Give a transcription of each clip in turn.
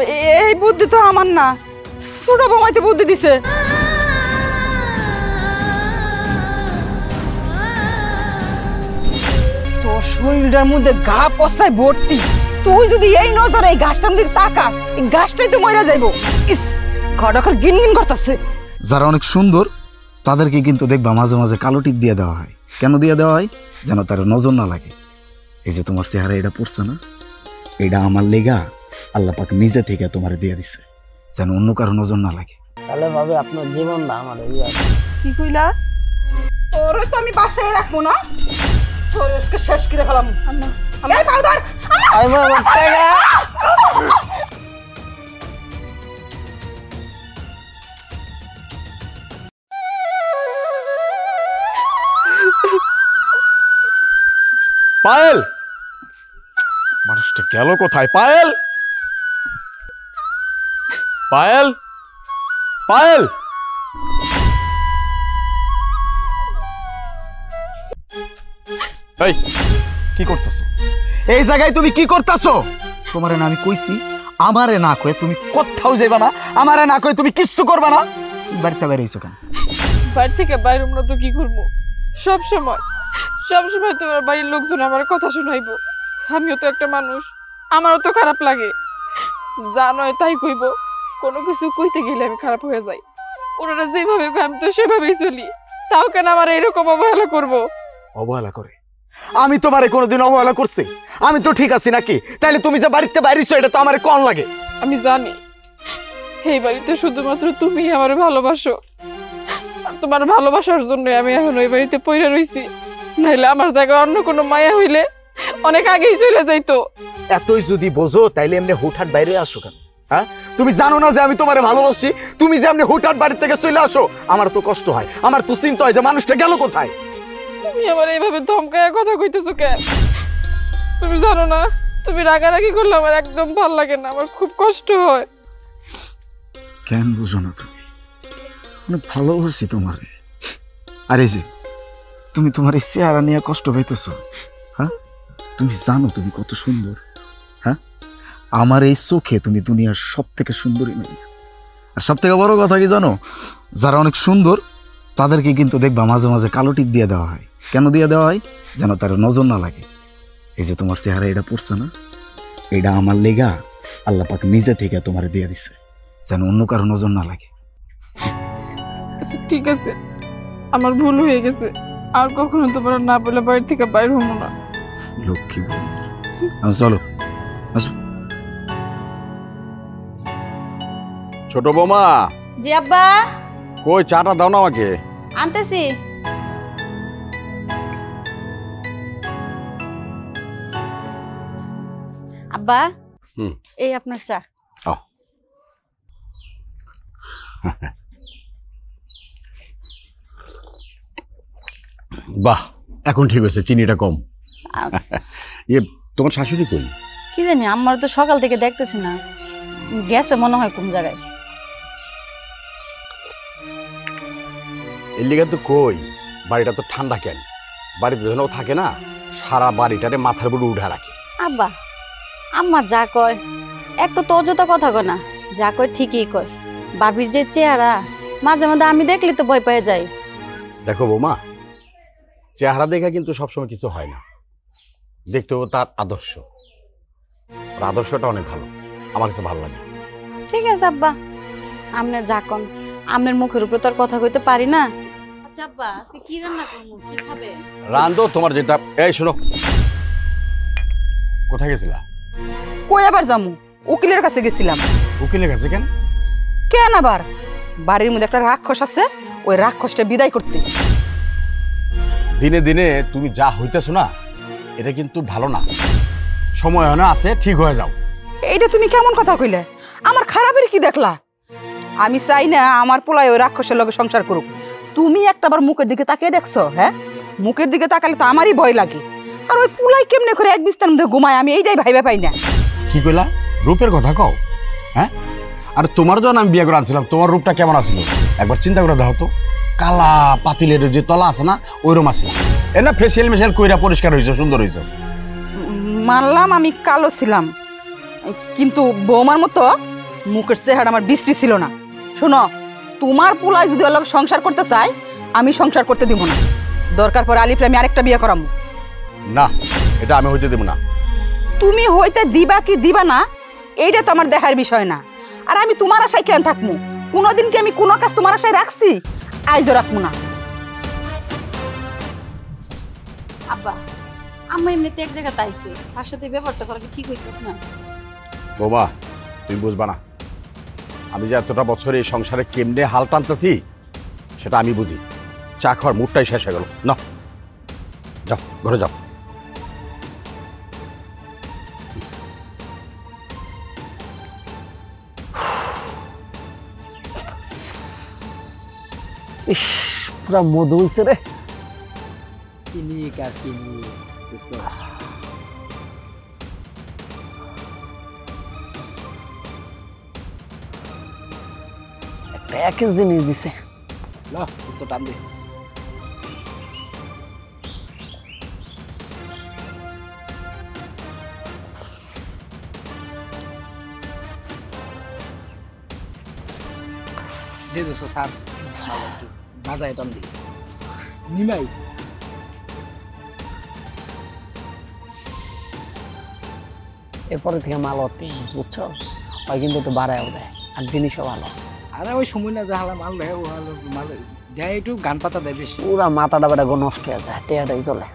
এই বুদ্ধি তো আমার না, ছোট বৌমাইতে বুদ্ধি দিছে। তোর শরীরটার মধ্যে গা পচড়ায় ভর্তি, তুই যদি এই নজরে এই গাছটার দিকে তাকাস, এই গাছটাই তো মরে যাইবো। ইস, ঘরটা গিন গিন করতেছে। যারা অনেক সুন্দর তাদেরকে কিন্তু দেখবা মাঝে মাঝে কালো টিপ দিয়ে দেওয়া হয়। কেন দিয়ে দেওয়া হয়? যেন তার নজর না লাগে। এই যে তোমার চেহারা এটা পড়ছে না, এটা আমার লেগা আল্লাহ পাক নিজে থেকে তোমার দিয়ে দিছে, যেন অন্য কারো নজর না লাগে। তাহলে ভাবে আপনার জীবন না আমার কি কইলা? তোরে তো আমি বাসায় রাখবো না, তোর আজকে শেষ করে ফেলাম। এই পাউডার পায়েল, মানুষটা গেল কোথায়? পায়েল, পায়েল, পায়েল, এই কি করতেছো? এই জায়গায় তুমি কি করতেছো? তোমারে না আমি কইছি আমারে না কয়ে তুমি কোথাও যাইবা না, আমারে না কয়ে তুমি কিচ্ছু করবা না। বাড়িতে বাইরে হইছো কেন? বাড়ি থেকে বাইরে আমরা তো কি করবো? সবসময় তোমার বাড়ির লোকজন আমার কথা শোনাইবো। আমিও তো একটা মানুষ, আমারও তো খারাপ লাগে। যা নয় তাই কইব, কোনো কিছু কইতে গেলে আমি খারাপ হয়ে যাই। ওনারা যেভাবে কয় আমি তো সেভাবেই চলি, তাও কেন আমার এরকম অবহেলা করবো? অবহেলা করে? আমি তোমারে কোনোদিন অবহেলা করছি? আমি তো ঠিক আছি নাকি? তাইলে তুমি যে বাড়িতে বাইরেছো এটা তো আমারে কোন লাগে? আমি জানি এই বাড়িতে শুধুমাত্র তুমি আমার ভালোবাসো, আর তোমার ভালোবাসার জন্য আমি এখন ওই বাড়িতে পইরা রইছি। নাইলে আমার জায়গায় অন্য কোনো মায়া হইলে অনেক আগেই চলে যাইতো। এতই যদি বোঝো তাইলে এমনি হুটহাট বাইরে আসো কেন? হ্যাঁ, তুমি জানো না যে আমি তোমারে ভালোবাসি? তুমি যে এমনি হুটহাট বাড়ি থেকে চলে আসো, আমার তো কষ্ট হয়, আমার তো চিন্তা হয় যে মানুষটা গেল কোথায়। তুমি আমার এইভাবে ধমকায়া কথা কইতেছো কেন? তুমি জানো না, তুমি রাগারাগি করলে আমার একদম ভাল লাগে না, আমার খুব কষ্ট হয়। কেন বুঝো না তুমি? অনেক ভালোবাসি তোমারে। আর এই যে তুমি তোমার এই চেহারা নিয়ে কষ্ট পাইতেছো, হ্যাঁ? তুমি জানো তুমি কত সুন্দর? হ্যাঁ, আমার এই চোখে তুমি দুনিয়ার সব থেকে সুন্দরী মেয়ে। আর সব থেকে বড় কথা কি জানো? যারা অনেক সুন্দর তাদেরকে কিন্তু দেখবা মাঝে মাঝে কালো টিপ দিয়ে দেওয়া হয়। কেন দিয়ে দেওয়া হয়? যেন তার নজর না লাগে। এই যে তোমার চেহারা এটা পড়ছে না, এটা আমার লেগা আল্লাহ পাক নিজে থেকে তোমার দিয়ে দিছে, যেন অন্য কারো নজর না লাগে। আচ্ছা ঠিক আছে, আমার ভুল হয়ে গেছে। আর কখনো তোমার না বলে বাড়ি থেকে বাইর হবো না। লক্ষ্মী বল, চলো আসো। ছোট বৌমা, জি আব্বা। কই চাটা দাও না আমাকে। আনতেছি। আব্বা, এই আপনার চা। বাহ, এখন ঠিক হয়েছে, চিনিটা কম। তোমার শাশুড়ি কই? কি জানি, আমার তো সকাল থেকে দেখতেছি না, গেছে মনে হয় কোন জায়গায়। এর লিগে তো কই, বাড়িটা তো ঠান্ডা কেন? বাড়িতে যখন থাকে না, সারা বাড়িটারে মাথার উপর উঠা রাখে। আব্বা, আম্মা যা কয় একটু তো অযথা কথা কয় না, যা কয় ঠিকই কয়। বাবির যে চেহারা, মাঝে মাঝে আমি দেখলে তো ভয় পেয়ে যাই। দেখো বৌমা, চেহারা দেখা কিন্তু সবসময় কিছু হয় না, দেখতে হবে তার আদর্শ। ওর আদর্শটা অনেক ভালো, আমার কাছে ভালো লাগে। ঠিক আছে আব্বা, আপনি যা কন, আপনার মুখের উপরে তো আর কথা কইতে পারি না। আচ্ছা আব্বা, আজকে কি রান্না করবো, কি খাবে? রান্ধো তোমার যেটা। এই শোনো, কোথায় গেছিলা? কই আবার যামু? উকিলের কাছে গেছিলাম। উকিলের কাছে কেন? কেন আবার? বাড়ির মধ্যে একটা রাক্ষস আছে, ওই রাক্ষসটা বিদায় করতে। দিনে দিনে তুমি যা হইতেছো না, এটা কিন্তু ভালো না। সময় হয় না, আছে ঠিক হয়ে যাও। এইটা তুমি কেমন কথা কইলে? আমার খারাপের কি দেখলা? আমি চাই না আমার পোলায় ওই রাক্ষসের লগে সংসার করুক। তুমি একটাবার মুখের দিকে তাকিয়ে দেখছো? হ্যাঁ, মুখের দিকে তাকালে তো আমারই ভয় লাগে। আর ওই পোলাই কেমনে করে এক বিস্তার মধ্যে ঘুমায়, আমি এইটাই ভাইবা পাই না। কি কইলা? রূপের কথা কও? হ্যাঁ, আর তোমার যখন আমি বিয়ে করে আনছিলাম, তোমার রূপটা কেমন আছিল একবার চিন্তা করে দেখো তো। কালা পাতিলের যে তলা আছে না, ওইরকম আছে। এর না ফেসিয়াল মেশিয়াল কইরা পরিষ্কার হয়েছে, সুন্দর হয়েছে। মানলাম আমি কালো ছিলাম, কিন্তু বৌমার মতো মুখের চেহারা আমার বিশ্রী ছিল না। শোনো, তোমার পোলায় যদি ওর লগে সংসার করতে চায় আমি সংসার করতে দিব না। দরকার পড়ে আলিফরে আমি আরেকটা বিয়ে করামু। না, এটা আমি হইতে দেব না। তুমি হইতে দিবা কি দিবা না এইটা তো আমার দেখার বিষয় না। আর আমি তোমার আশায় কেন থাকবো? কোনোদিন কি আমি কোনো কাজ তোমার আশায় রাখছি? আইজও রাখবো না। আব্বা আম্মা এমনিতে এক জায়গাতে আইছে, তার সাথে ব্যাপারটা করা কি ঠিক হয়েছে না? বৌমা, তুমি বুঝবা না, আমি যে এতটা বছর এই সংসারে কেমনে হাল টানতেছি সেটা আমি বুঝি। চা খাওয়ার মুডটাই শেষ হয়ে গেল। না, যাও ঘরে যাও। ইস, পুরা মধু হইছে রে। কিনিক আর কিনিক, বুঝতে একটা একই জিনিস দিছে। না বুঝতে টান দে। দে দোস্ত স্যার, একটু বাজায় টান দি নিমাই। এরপরে থেকে মাল অতি বুঝছো, ওই কিন্তু একটু বাড়ায়ও দেয় আর জিনিসও ভালো। আরে ওই সময় না যাহলা মাল দেয়, ও মাল দেয় একটু গান পাতা দেয় বেশি। পুরা মাথাটা বেটা নষ্ট হয়ে যায়, টেয়াটাই চলে।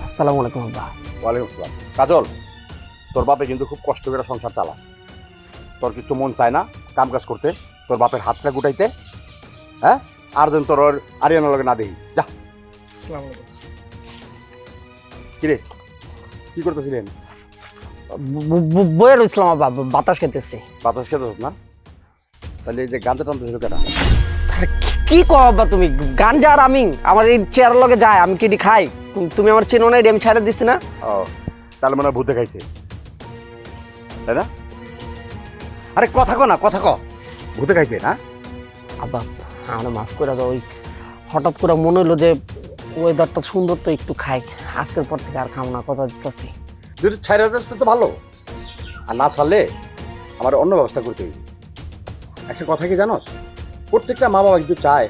আসসালামু আলাইকুম আব্বা। ওয়ালাইকুম আসসালাম। কাজল, তোর বাপে কিন্তু খুব কষ্ট করে সংসার চালা। তোর কিছু মন চায় না কাম কাজ করতে, তোর বাপের হাতটা গুটাইতে? হ্যাঁ, আর যেন তোর আরিয়ানার লগে না দেখি। যা। আসসালামু আলাইকুম। কিরে, কি করতেছিলেন? বইয়ের ইসলাম আব্বা, বাতাস খেতেছি। বাতাস খেতে না? তাহলে এই যে গানটা টানতেছিল কেন? কি কো আব্বা তুমি? গাঞ্জা আর আমি আমার এই চেয়ারের লগে যায়, আমি কি খাই? তুমি আমার চেনো না, আমি ছাড়া দিছি না। ও, তাহলে মনে হয় ভূতে খাইছে, তাই না? আরে কথা কো না, কথা ক। ভূতে খাইছে না? আব্বা আমার মাফ করে দাও, ওই হঠাৎ করে মনে হলো যে ওয়েদারটা সুন্দর তো একটু খাই, আজকের পর থেকে আর খাবো না, কথা দিতেছি। যদি ছাইরা যাচ্ছে তো ভালো, আর না ছাড়লে আমার অন্য ব্যবস্থা করতে হবে। একটা কথা কি জানোস, প্রত্যেকটা মা বাবা কিন্তু চায়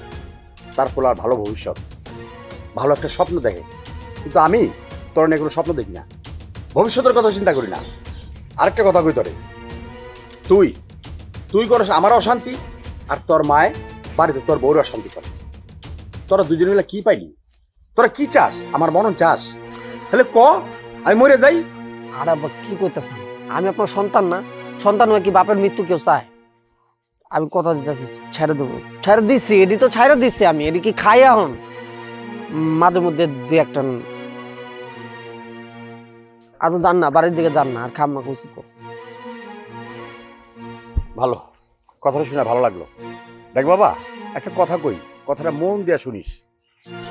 তার পোলার ভালো ভবিষ্যৎ, ভালো একটা স্বপ্ন দেখে। কিন্তু আমি তোর নিয়ে কোনো স্বপ্ন দেখি না, ভবিষ্যতের কথা চিন্তা করি না। আরেকটা কথা কই তোরে, তুই তুই করস আমার অশান্তি, আর তোর মায় বাড়িতে তোর বউর অশান্তি করে। তোরা দুজন মিলে কি পাইলি? তোরা কি চাস? আমার মনন চাস? তাহলে ক, আমি মরে যাই। আর আব্বা কি কইতেছেন? আমি আপনার সন্তান না? সন্তান হয়ে কি বাপের মৃত্যু কেউ চায়? আমি কথা দিতেছি, ছেড়ে দেবো। ছেড়ে দিচ্ছি, এটি তো ছেড়ে দিচ্ছি আমি। এটি কি খাই এখন? মাঝে মধ্যে দুই একটা। আর যান না, বাড়ির দিকে যান না, আর খাম্মা কইছি তো। ভালো, কথাটা শুনে ভালো লাগলো। দেখ বাবা, একটা কথা কই, কথাটা মন দিয়া শুনিস।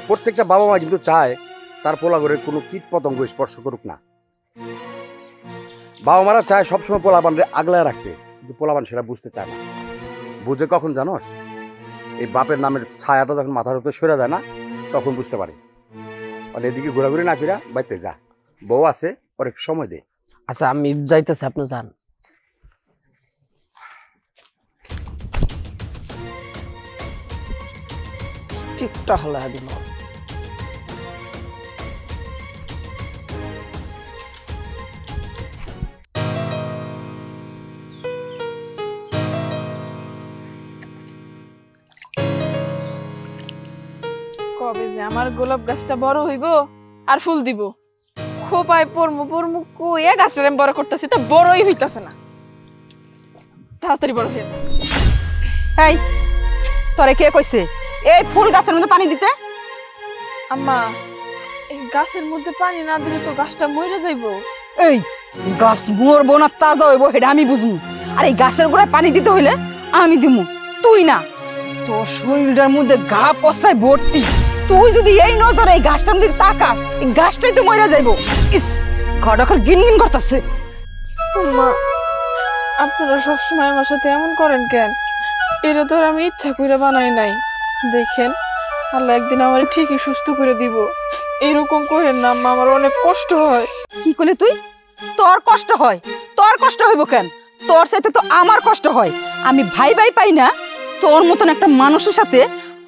প্রত্যেকটা বাবা মা কিন্তু চায় তার পোলা ঘরে কোনো কীট পতঙ্গ স্পর্শ করুক না। বাবা মারা চায় সবসময় পোলাবানরে আগলায় রাখতে, কিন্তু পোলাবান সেটা বুঝতে চায় না। বুঝে কখন জানোস? এই বাপের নামের ছায়াটা যখন মাথার উপরে সরে যায় না, তখন বুঝতে পারে। আর এদিকে ঘোরাঘুরি না ফিরা বাড়িতে যা, বউ আছে, অনেক সময় দে। আচ্ছা আমি যাইতেছি, আপনি যান। ঠিকটা হলে দিন কবে যে আমার গোলাপ গাছটা বড় হইব আর ফুল দিব। খোপায় পরমু পরমু কইয়া গাছটা আমি বড় করতেছি, তা বড়ই হইতাছে না। তাড়াতাড়ি বড় হয়ে যায়। এই তোরে কে কইছে এই ফুল গাছের মধ্যে পানি দিতে? আম্মা, এই গাছের মধ্যে পানি না দিলে তো গাছটা মরে যাইবো। এই গাছ মরবো না তাজা হইব সেটা আমি বুঝমু, আর এই গাছের গোড়ায় পানি দিতে হইলে আমি দিমু, তুই না। তোর শরীরটার মধ্যে ঘা পচড়ায় ভর্তি, তুই যদি এই নজরে এই গাছটার মধ্যে তাকাস, এই গাছটাই তো মরে যাইবো। ইস, ঘটক গিন গিন করতেছে। মা আপনারা সবসময় আমার সাথে এমন করেন কেন? এটা তো আর আমি ইচ্ছা করে বানাই নাই। দেখেন আল্লাহ একদিন আমার ঠিকই সুস্থ করে দিব। এরকম করেন না আম্মা, আমার অনেক কষ্ট হয়। কি করলি তুই? তোর কষ্ট হয়? তোর কষ্ট হইব কেন? তোর সাথে তো আমার কষ্ট হয়। আমি ভাই ভাই পাই না তোর মতন একটা মানুষের সাথে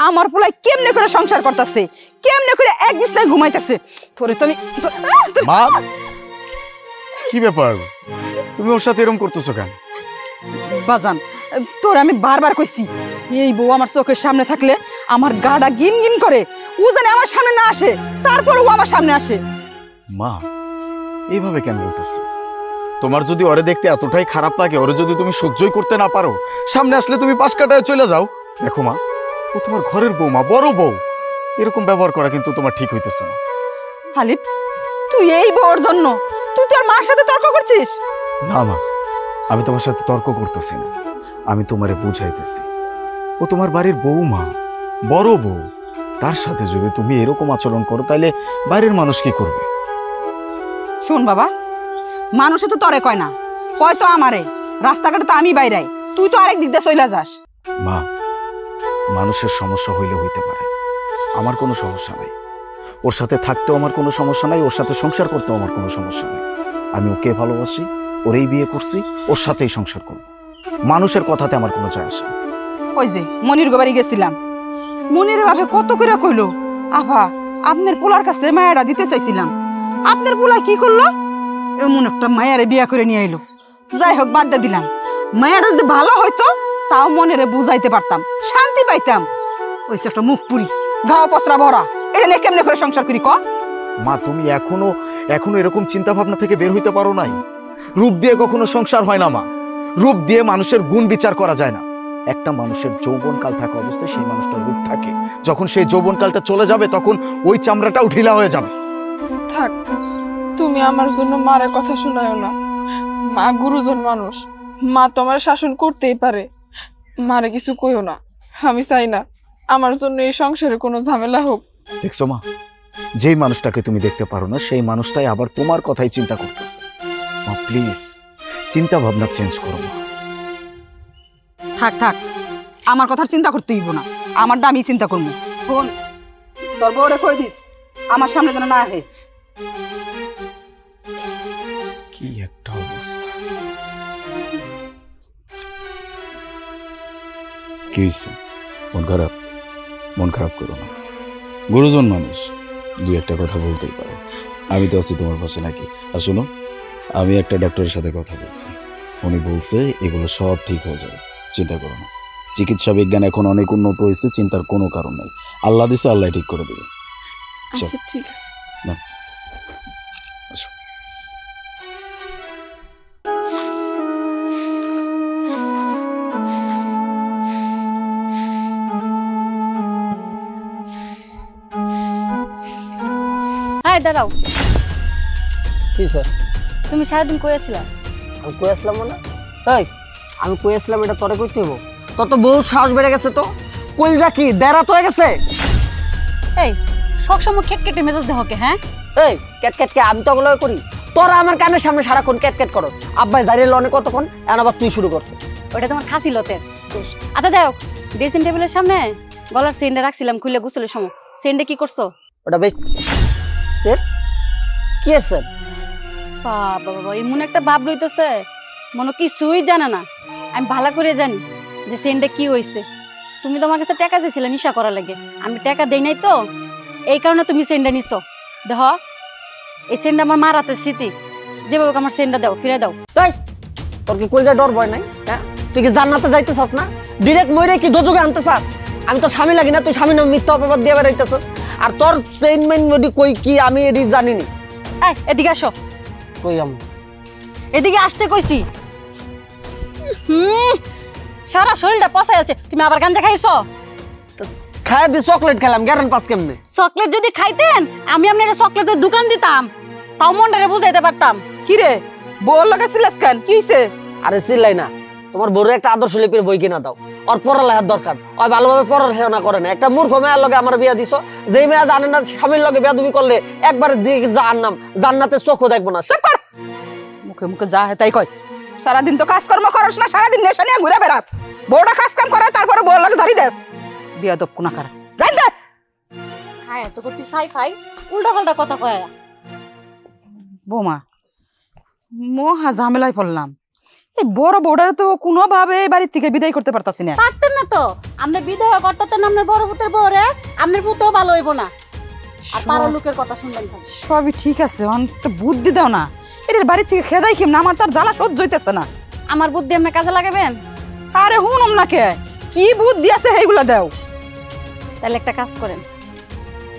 আমার পোলাই কেমনে করে সংসার করতেছে, কেমনে করে এক বিছনায় ঘুমাইতেছে। তোরে তো আমি মা কি ব্যাপার, তুমি ওর সাথে এরকম করতেছো কেন? বাজান তোর আমি বারবার কইছি এই বউ আমার চোখের সামনে থাকলে আমার গাটা গিন গিন করে। ও জানে আমার সামনে না আসে, তারপর ও আমার সামনে আসে। মা এইভাবে কেন বলতেছো? তোমার যদি ওরে দেখতে এতটাই খারাপ লাগে, ওরে যদি তুমি সহ্যই করতে না পারো, সামনে আসলে তুমি পাশ কাটায় চলে যাও। দেখো মা, ও তোমার ঘরের বউমা, বড় বউ, এরকম ব্যবহার করা কিন্তু তোমার ঠিক হইতেছে না। হালিফ তুই এই বউর জন্য তুই তোর মার সাথে তর্ক করছিস? না মা, আমি তোমার সাথে তর্ক করতেছি না, আমি তোমারে বুঝাইতেছি। ও তোমার বাড়ির বউমা, বড় বউ, তার সাথে যদি তুমি এরকম আচরণ করো তাহলে বাইরের মানুষ কি করবে? শোন বাবা, মানুষে তো তরে কয় না, কয় তো আমারে। রাস্তাঘাটে তো আমি বাইরাই, তুই তো আরেক দিক দিয়ে চলে যাস। মা, মানুষের সমস্যা হইলে হইতে পারে, আমার কোনো সমস্যা নাই। ওর সাথে থাকতেও আমার কোনো সমস্যা নাই, ওর সাথে সংসার করতেও আমার কোনো সমস্যা নাই। আমি ওকে ভালোবাসি, ওরেই বিয়ে করছি, ওর সাথেই সংসার করব। মানুষের কথাতে আমার কোনো যায় আসে না। ওই যে মনির গোবাড়ি গেছিলাম, মনির ভাবে কত করে কইলো আভা আপনার পোলার কাছে মায়াটা দিতে চাইছিলাম, আপনার পোলা কি করলো? এমন একটা মায়ারে বিয়া করে নিয়ে এলো। যাই হোক বাদ দিয়ে দিলাম, মায়াটা যদি ভালো হইতো তাও মনেরে বুঝাইতে পারতাম, শান্তি পাইতাম। ওই যে একটা মুখ পুরি, ঘাও পচরা ভরা, এটা নিয়ে কেমনে করে সংসার করি ক? মা, তুমি এখনো এরকম চিন্তা ভাবনা থেকে বের হইতে পারো নাই? রূপ দিয়ে কখনো সংসার হয় না মা, রূপ দিয়ে মানুষের গুণ বিচার করা যায় না। একটা মানুষের যৌবনকাল থাকা অবস্থায় সেই মানুষটার রূপ থাকে, যখন সেই যৌবনকালটা চলে যাবে তখন ওই চামড়াটাও ঢিলা হয়ে যাবে। থাক, তুমি আমার জন্য মার কথা শোনায়ও না। মা গুরুজন মানুষ, মা তো আমার শাসন করতেই পারে। মারে কিছু কইও না, আমি চাই না আমার জন্য এই সংসারে কোনো ঝামেলা হোক। দেখছো মা, যেই মানুষটাকে তুমি দেখতে পারো না সেই মানুষটাই আবার তোমার কথাই চিন্তা করতেছে। মা প্লিজ চিন্তা ভাবনা চেঞ্জ করো মা। থাক থাক, আমার কথার চিন্তা করতে হইব না, আমারটা আমি চিন্তা করবো। শোন, তোর বউরে কই দিস আমার সামনে যেন না আহে। কি একটা অবস্থা! কি হয়েছে? মন খারাপ? মন খারাপ করো না, গুরুজন মানুষ, দুই একটা কথা বলতেই পারে। আমি তো আছি তোমার পাশে নাকি? আর শোনো, আমি একটা ডক্টরের সাথে কথা বলছি, উনি বলছে এগুলো সব ঠিক হয়ে যাবে, চিন্তা করো না। চিকিৎসা বিজ্ঞান এখন অনেক উন্নত হয়েছে, চিন্তার কোনো কারণ নাই। আল্লাহ দিছে, আল্লাহ ঠিক করে দেবে। আচ্ছা ঠিক আছে। না আসো। হ্যাঁ দাঁড়াও, কি স্যার? তুমি সারাদিন কই আছিলা? আমি কই আসলাম না? এই আমি কই আসলাম এটা তোরে কইতে হইব? তোর তো বহু সাহস বেড়ে গেছে, তো কইলজা কি দেরাত হয়ে গেছে? এই সবসময় কেটকেটে মেজাজ দেহ কে? হ্যাঁ এই ক্যাটক্যাট কে আমি তো ওগুলো করি? তোরা আমার কানের সামনে সারাক্ষণ ক্যাটক্যাট করস। আব্বাই দাঁড়িয়ে লনে কতক্ষণ, এখন আবার তুই শুরু করছিস। ওটা তোমার খাসি লতের দোষ। আচ্ছা যাই হোক, ড্রেসিং টেবিলের সামনে গলার সেন্ডে রাখছিলাম খুলে গোসলের সময়, সেন্ডে কি করছো? ওটা বেশ স্যার কি আর স্যার? বাবা বাবা, এমন একটা ভাব লইতেছে মনে কিছুই জানে না। আমি ভালো করে জানি যে সেন্ডে কি হয়েছে। তুমি তোমার কাছে টাকা চাইছিলে নিশা করার লাগে, আমি টাকা দেই নাই তো, এই কারণে তুমি সেন্ডা নিছো। দেখ এই সেন্ডা আমার মার হাতের স্মৃতি, যেভাবে আমার সেন্ডা দাও, ফিরে দাও। তাই তোর কি কইলজা ডর ভয় নাই? হ্যাঁ, তুই কি জান্নাতে যাইতে চাস না? ডিরেক্ট মইরে কি দোজগে আনতে চাস? আমি তো স্বামী লাগি না, তুই স্বামী নাম মিথ্যা অপবাদ দিয়ে বেড়াইতেছস। আর তোর চেইন মেইন মডি কই কি আমি এডি জানি নি। এই এদিকে আসো, কই আম এদিকে আসতে কইছি। সারা শরীরটা পচাই আছে, তুমি আবার গাঞ্জা খাইছো? খায় দি চকলেট খেলাম, গ্যারান পাস কেমনে? চকলেট যদি খাইতেন আমি আপনার চকলেটের দোকান দিতাম, তাও মনটারে বুঝাইতে পারতাম। কি রে বউর লগে ছিলাস কেন? কি হইছে? আরে চিল্লাই না, তোমার বড় একটা আদর্শ লিপির বই কিনা দাও, ওর পড়ালেখার দরকার, ওই ভালোভাবে পড়াশোনা করে না। একটা মূর্খ মেয়ের লগে আমার বিয়া দিছো, যেই মেয়ে জানে না স্বামীর লগে বেয়াদবি করলে একবার দিকে জান্নাতে চোখও দেখবো না। মুখে মুখে যা হয় তাই কয়, সারাদিন তো কাজকর্ম করস না, সারাদিন নেশা নিয়ে ঘুরে বেড়াস। বউটা কাজ কাম করে তারপরে বউ লাগে জারি দেস, বিয়া দপ কোনা কারা যাই দে। খায় তো করতে সাই ফাই উল্টা পাল্টা কথা কয়। বৌমা মহা ঝামেলায় পড়লাম, এই বড় বউটার তো কোনোভাবে বাড়ির থেকে বিদায় করতে পারতাছি না। পারতেন না তো, আমরা বিধবা করতেন আপনার বড় পুতের বউরে, আপনার পুতেও ভালো হইব না। আর পাড়ার লোকের কথা শুনবেন না। সবই ঠিক আছে, অনেকটা বুদ্ধি দাও না, এটার বাড়ি থেকে খেদাই কেমন, আমার তো আর জ্বালা সহ্য হইতেছে না। আমার বুদ্ধি আপনি কাজে লাগাবেন? আরে হুনুম না কে, কি বুদ্ধি আছে সেইগুলা দাও। তাহলে একটা কাজ করেন,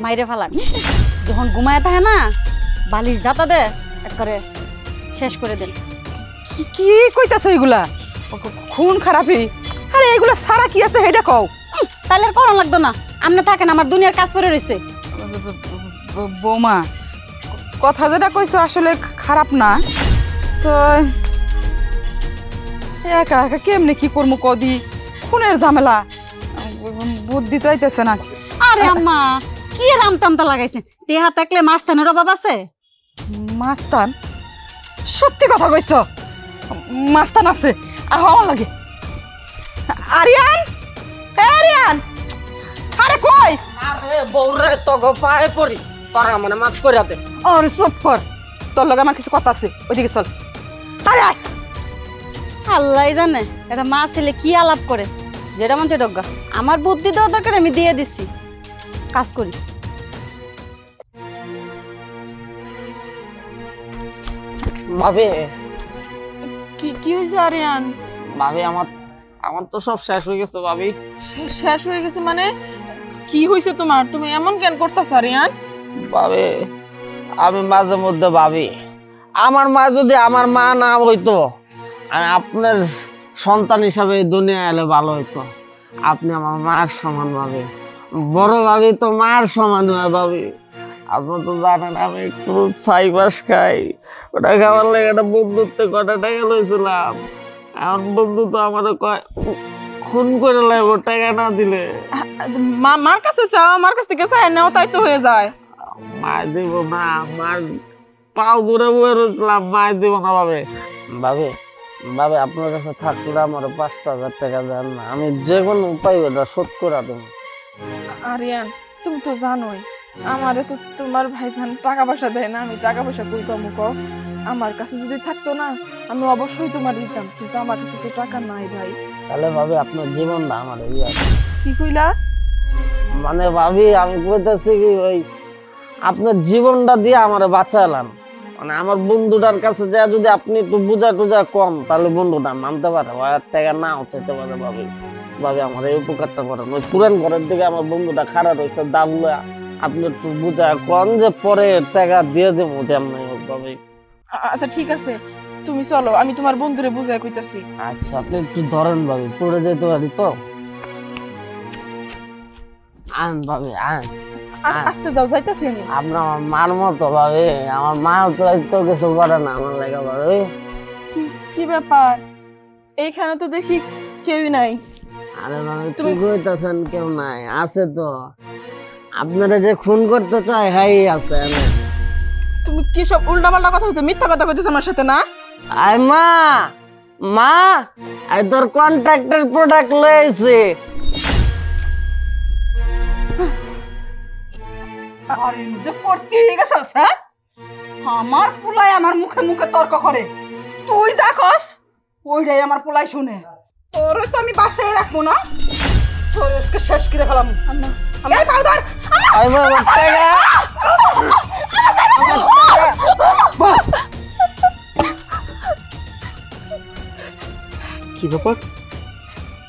মাইরে ফেলান, যখন ঘুমায় থাকে না বালিশ জাতা দে একবারে শেষ করে দেন। কি কইতাছ এইগুলা, খুন খারাপই। আরে এইগুলা সারা কি আছে হেডা কও। তাহলে আর করা লাগতো না, আপনি থাকেন, আমার দুনিয়ার কাজ করে রইছে। বৌমা কথা যেটা কইছো আসলে খারাপ না, তো একা একা কেমনে কি করবো কদি, খুনের ঝামেলা, বুদ্ধি তো আইতেছে না। আরে আম্মা কি রামতামতা লাগাইছে, টেহা থাকলে মাস্তানের অভাব আছে? মাস্তান? সত্যি কথা কইছো, মাস্তান আছে আর হওয়া লাগে। আরিয়ান, আরিয়ান, আরে কই? আরে বউরে তোকে পায়ে পড়ি, তোরা মানে মাফ করে দে। আরে চুপ কর, তোর লগে আমার কিছু কথা আছে, ওইদিকে চল। আরে আয়। আল্লাহ জানে এটা মা ছেলে কি আলাপ করে, যেটা মন সেটা অজ্ঞা। আমার বুদ্ধি দেওয়া দরকার, আমি দিয়ে দিচ্ছি, কাজ করি। ভাবি কি কি হয়েছে আরিয়ান? ভাবি আমার আমার তো সব শেষ হয়ে গেছে ভাবি। শেষ হয়ে গেছে মানে কি হয়েছে তোমার? তুমি এমন কেন করতেছ আরিয়ান? ভাবি আমি মাঝে মধ্যে ভাবি, আমার মা যদি আমার মা না হইতো, আমি আপনার সন্তান হিসাবে এই দুনিয়া এলে ভালো হইতো। আপনি আমার মার সমান ভাবি, বড় ভাবি তো মার সমান হয় ভাবি। আপনি তো জানেন আমি একটু ছাইবাস খাই, ওটা খাওয়ার লেগে একটা বন্ধুত্বে কটা টাকা লইছিলাম, এখন বন্ধু তো আমার কয় খুন করে লাগবো টাকা না দিলে। মার কাছে চাও, আমার কাছ থেকে চাই নাও, তাই তো হয়ে যায়। মার দিব না, মার পাও দূরে বয়ে রয়েছিলাম, মার দিব না ভাবে। ভাবে ভাবে আপনার কাছে থাকলে আমার 5,000 টাকা দেন না, আমি যে কোনো উপায় ওটা শোধ করে দেবো। আরিয়ান তুমি তো জানোই আমারে তো তোমার ভাইজান টাকা পয়সা দেয় না, আমি টাকা পয়সা কই পাবো কও? আমার কাছে যদি থাকতো না আমি অবশ্যই তোমার দিতাম, কিন্তু আমার কাছে তো টাকা নাই ভাই। তাহলে ভাবে আপনার জীবনটা আমার কি কইলা? মানে ভাবি আমি কইতেছি কি, ওই আপনার জীবনটা দিয়ে আমার বাঁচালাম, মানে আমার বন্ধুটার কাছে যা যদি আপনি একটু বুঝা টুজা কম, তাহলে বন্ধুটা মানতে পারে, 1000 টাকা নাও চাইতে পারে। ভাবি ভাবি আমার এই উপকারটা করেন, ওই পুরান ঘরের দিকে আমার বন্ধুটা খারাপ হয়েছে, দাম আপনি একটু বুঝা কম, যে পরে টাকা দিয়ে দেবো তেমনি হোক ভাবি। আচ্ছা ঠিক আছে, তুমি চলো, আমি তোমার বন্ধুরে বুঝাই কইতাছি। আচ্ছা আপনি একটু ধরেন ভাবি, পড়ে যেতে পারি তো। আন ভাবি আন, আস্তে যাও, যাইতাছি আমি। আপনার আমার মার মতো ভাবি, আমার মা তো কিছু করে না আমার লেগে ভাবি। কি ব্যাপার? এইখানে তো দেখি কেউই নাই। আরে ভাবি তুমি কইতাছেন কেউ নাই, আছে তো, আপনারা যে খুন করতে চায় হ্যাঁ আছে। তুমি কি সব উল্টাপাল্টা কথা হচ্ছে, মিথ্যা কথা কইতেছ আমার সাথে না? আই মা, মা আই তোর কন্ট্রাক্টর প্রোডাক্ট লইছে। আরে মুদে পড়তে গেছস, হ্যাঁ? আমার পোলাই আমার মুখে মুখে তর্ক করে, তুই যা কস ওইটাই আমার পোলাই শুনে। তোরে তো আমি বাঁচিয়ে রাখবো না, তোর আজকে শেষ করে ফেলাম। এই পাউডার আই মা আমার টাকা, কি ব্যাপার,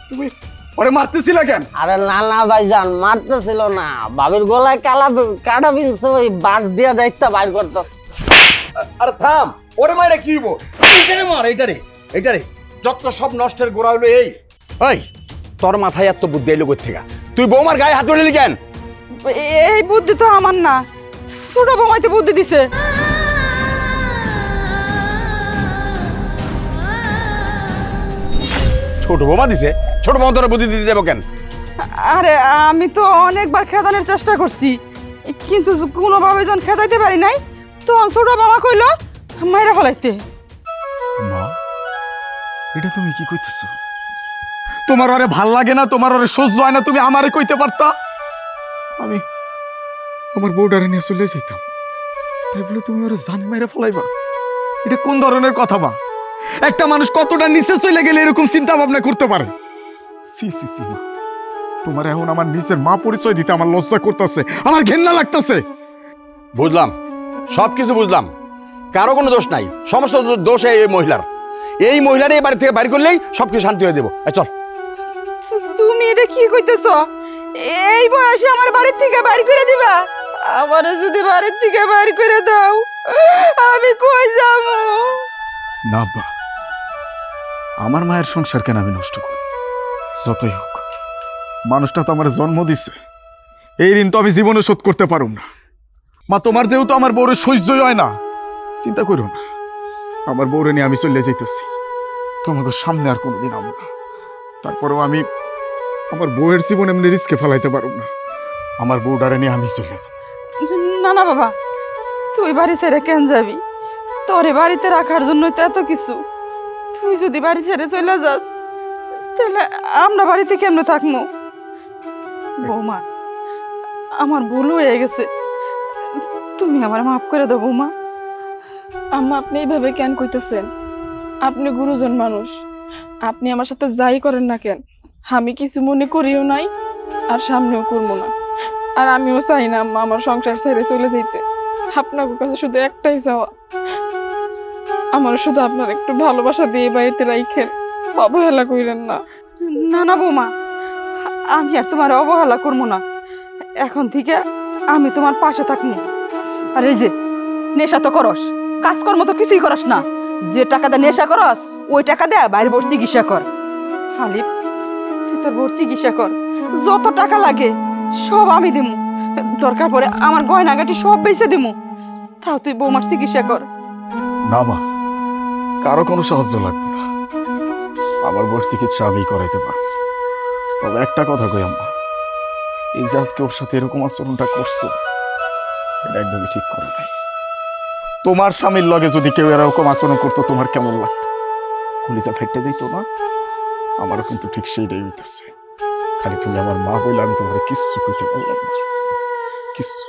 তুমি ওরে মারতেছিলা কেন? আরে না না ভাইজান মারতেছিল না, ভাবির গলায় কাটা বিনছে, ওই বাস দিয়া দায়িত্ব বাইর করতে। আরে থাম, ওরে মাইরা কি হইব? এইটারে মার, এইটারে এইটারে, যত সব নষ্টের গোড়া হইলো এই। ওই তোর মাথায় এত বুদ্ধি এলো কই থেকে? তুই বৌমার গায়ে হাত ধরলি কেন? এই বুদ্ধি তো আমার না, ছোট বৌমাইতে বুদ্ধি দিছে। ছোট বৌমা দিছে, ছোট বৌমা তোরা বুদ্ধি দিতে যাবো কেন? আরে আমি তো অনেকবার খেদানোর চেষ্টা করছি, কিন্তু কোনোভাবে যখন খেদাইতে পারি নাই তখন ছোট মামা কইলো মাইরা ফেলাইতে। মা, এটা তুমি কি কইতেছো? তোমার ওরে ভাল লাগে না, তোমার ওরে সহ্য হয় না, তুমি আমারে কইতে পারতা। আমি আমার বউডারে নিয়ে চলে যেতাম, তাই বলে তুমি ওরে জান মাইরা ফেলাইবা? এটা কোন ধরনের কথা মা? একটা মানুষ কতটা নিচে চলে গেলে এরকম চিন্তা ভাবনা করতে পারে? সি সি সি মা, তোমার এখন আমার নিজের মা পরিচয় দিতে আমার লজ্জা করতেছে, আমার ঘেন্না লাগতেছে। বুঝলাম, সব কিছু বুঝলাম, কারো কোনো দোষ নাই, সমস্ত দোষ এই মহিলার। এই মহিলার এই বাড়ি থেকে বাইর করলেই সবকিছু শান্তি হয়ে দেবো। চল। তুমি এটা কি কইতেছ? এই বয়সে আমার বাড়ির থেকে বাইর করে দিবা? আমারে যদি বাড়ির থেকে বাইর করে দাও আমি কই যাব? না আব্বা, আমার মায়ের সংসার কেন আমি নষ্ট করব? যতই হোক মানুষটা তো আমার জন্ম দিছে, এই ঋণ তো আমি জীবনে শোধ করতে পারুম না। মা, তোমার যেহেতু আমার বউরে সহ্যই হয় না, চিন্তা করো না, আমার বউরে নিয়ে আমি চলে যাইতেছি, তোমাকে সামনে আর কোনোদিন আমো না। তারপরেও আমি আমার বউয়ের জীবন এমনি রিস্কে ফেলাইতে পারুম না, আমার বউডারে নিয়ে আমি চলে যাব। না না বাবা, তুই বাড়ি ছেড়ে কেন যাবি? তোরে বাড়িতে রাখার জন্য তো এত কিছু, তুই যদি বাড়ি ছেড়ে চলে যাস তাহলে আমরা বাড়িতে কেমনে থাকবো? বৌমা, আমার ভুল হয়ে গেছে, তুমি আমার মাফ করে দাও বৌমা। আম্মা, আপনি এইভাবে কেন কইতেছেন? আপনি গুরুজন মানুষ, আপনি আমার সাথে যাই করেন না কেন আমি কিছু মনে করিও নাই আর সামনেও করবো না। আর আমিও চাই না আম্মা আমার সংসার ছেড়ে চলে যেতে। আপনার কাছে শুধু একটাই চাওয়া, আমার শুধু আপনার একটু ভালোবাসা দিয়ে বাড়িতে রাখেন, অবহেলা কইরেন না। না না বৌমা, আমি আর তোমার অবহেলা করবো না, এখন থেকে আমি তোমার পাশে থাকবো। আর এই যে নেশা তো করস, কাজকর্ম তো কিছুই করস না, যে টাকা দিয়ে নেশা করস ওই টাকা দিয়ে বাইরে বোর চিকিৎসা কর। হালিফ, তুই তোর বোর চিকিৎসা কর, যত টাকা লাগে সব আমি দিমু, দরকার পড়ে আমার গয়নাগাটি সব বেঁচে দিমু, তাও তুই বৌমার চিকিৎসা কর। না মা, কারো কোনো সাহায্য লাগবে না, আমার বউর চিকিৎসা আমি করাইতে পারবো। তবে একটা কথা কই আম্মা, এই যে আজকে ওর সাথে এরকম আচরণটা করছো, এটা একদমই ঠিক করে নাই। তোমার স্বামীর লগে যদি কেউ এরকম আচরণ করতো তোমার কেমন লাগতো? কলিজা ফেটে যেত না? আমারও কিন্তু ঠিক সেইটাই হইতেছে। খালি তুমি আমার মা বইলে আমি তোমার কিচ্ছু কইতে পারলাম না, কিচ্ছু।